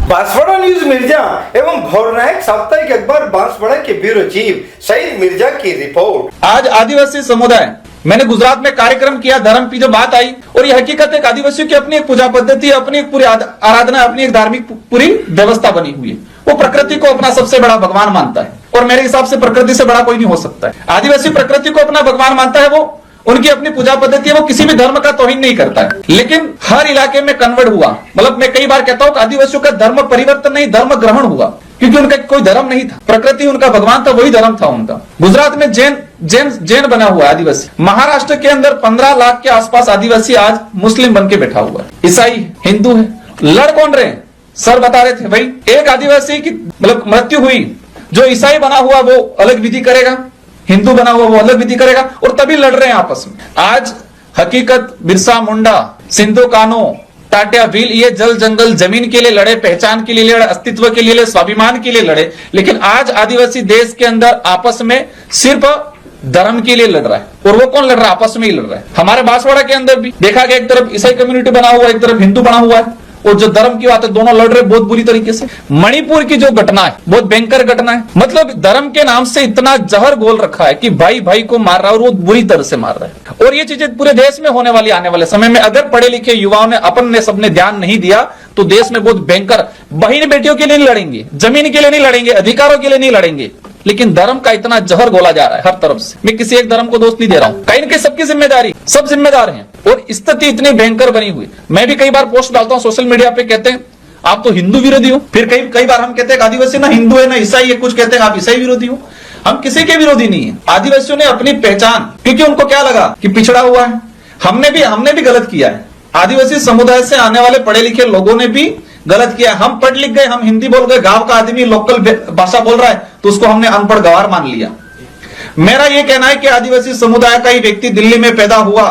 Banswara news Mirza एवं भोरनायक साप्ताहिक अखबार बांसवाड़ा के ब्यूरो चीफ सईद मिर्जा की रिपोर्ट। आज आदिवासी समुदाय, मैंने गुजरात में कार्यक्रम किया, धर्म की जो बात आई, और ये हकीकत एक आदिवासियों की अपनी एक पूजा पद्धति, अपनी एक पूरी आराधना, अपनी एक धार्मिक पूरी व्यवस्था बनी हुई है। वो प्रकृति को अपना सबसे बड़ा भगवान मानता है और मेरे हिसाब से प्रकृति से बड़ा कोई नहीं हो सकता है। आदिवासी प्रकृति को अपना भगवान मानता है, वो उनकी अपनी पूजा पद्धति है, वो किसी भी धर्म का तौहीन नहीं करता है। लेकिन हर इलाके में कन्वर्ट हुआ, मतलब मैं कई बार कहता हूं कि आदिवासियों का धर्म परिवर्तन नहीं, धर्म ग्रहण हुआ, क्योंकि उनका कोई धर्म नहीं था, प्रकृति उनका भगवान था, वही धर्म था उनका। गुजरात में जैन बना हुआ है आदिवासी। महाराष्ट्र के अंदर 15 लाख के आसपास आदिवासी आज मुस्लिम बन के बैठा हुआ है। ईसाई, हिंदू है। लड़ कौन रहे? सर बता रहे थे भाई, एक आदिवासी की मतलब मृत्यु हुई, जो ईसाई बना हुआ वो अलग विधि करेगा, हिंदू बना हुआ वो अलग विधि करेगा, और तभी लड़ रहे हैं आपस में। आज हकीकत बिरसा मुंडा, सिंधु कान्हू, टाटिया भील, ये जल जंगल जमीन के लिए लड़े, पहचान के लिए लड़े, अस्तित्व के लिए लड़े, स्वाभिमान के लिए लड़े। लेकिन आज आदिवासी देश के अंदर आपस में सिर्फ धर्म के लिए लड़ रहा है, और वो कौन लड़ रहा है? आपस में ही लड़ रहा है। हमारे बांसवाड़ा के अंदर भी देखा गया, एक तरफ ईसाई कम्युनिटी बना हुआ है, एक तरफ हिंदू बना हुआ है, और जो धर्म की बात है दोनों लड़ रहे बहुत बुरी तरीके से। मणिपुर की जो घटना है बहुत भयंकर घटना है, मतलब धर्म के नाम से इतना जहर घोल रखा है कि भाई भाई को मार रहा है, और वो बुरी तरह से मार रहा है। और ये चीजें पूरे देश में होने वाली आने वाले समय में, अगर पढ़े लिखे युवाओं ने अपन ने सबने ध्यान नहीं दिया तो देश में बहुत भयंकर, बहन बेटियों के लिए नहीं लड़ेंगे, जमीन के लिए नहीं लड़ेंगे, अधिकारों के लिए नहीं लड़ेंगे, लेकिन धर्म का इतना जहर घोला जा रहा है हर तरफ से। मैं किसी एक धर्म को दोष नहीं दे रहा हूं, कहीं न कहीं सबकी जिम्मेदारी, सब जिम्मेदार हैं, और स्थिति इतनी भयंकर बनी हुई। मैं भी कई बार पोस्ट डालता हूं सोशल मीडिया पे, कहते हैं आप तो हिंदू विरोधी हो, फिर कई बार हम कहते हैं आदिवासी ना हिंदू है ना ईसाई है, कुछ कहते हैं आप ईसाई विरोधी हो। हम किसी के विरोधी नहीं है। आदिवासियों ने अपनी पहचान, क्योंकि उनको क्या लगा कि पिछड़ा हुआ है, हमने भी गलत किया है। आदिवासी समुदाय से आने वाले पढ़े लिखे लोगों ने भी गलत किया। हम पढ़ लिख गए, हम हिंदी बोल गए, गांव का आदमी लोकल भाषा बोल रहा है तो उसको हमने अनपढ़ गवार मान लिया। मेरा यह कहना है कि आदिवासी समुदाय का ही व्यक्ति दिल्ली में पैदा हुआ,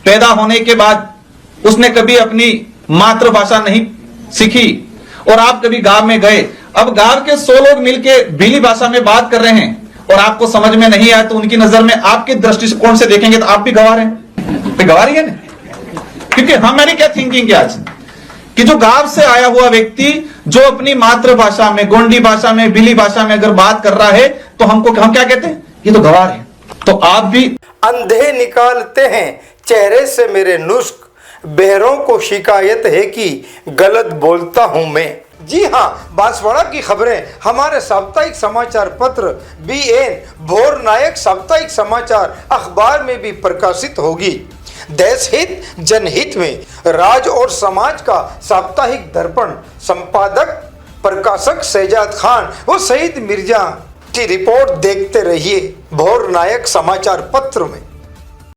पैदा होने के बाद उसने कभी अपनी मातृभाषा नहीं सीखी, और आप कभी गांव में गए, अब गांव के 100 लोग मिलकर भीली भाषा में बात कर रहे हैं और आपको समझ में नहीं आया तो उनकी नजर में, आपके दृष्टिकोण से देखेंगे तो आप भी गवार हैं, गवार ही है ना। क्योंकि हमारी क्या थिंकिंग है आज, कि जो गांव से आया हुआ व्यक्ति जो अपनी मातृभाषा में, गोंडी भाषा में, भीली भाषा में अगर बात कर रहा है तो हम क्या कहते हैं? ये तो गवार है। तो आप भी अंधे निकालते हैं चेहरे से मेरे नुस्ख, बहरों को शिकायत है कि गलत बोलता हूं मैं। जी हाँ, बांसवाड़ा की खबरें हमारे साप्ताहिक समाचार पत्र BN भोरनायक साप्ताहिक समाचार अखबार में भी प्रकाशित होगी। देश हित जनहित में राज और समाज का साप्ताहिक दर्पण, संपादक प्रकाशक शहजाद खान व सईद मिर्जा की रिपोर्ट देखते रहिए भोरनायक समाचार पत्र में।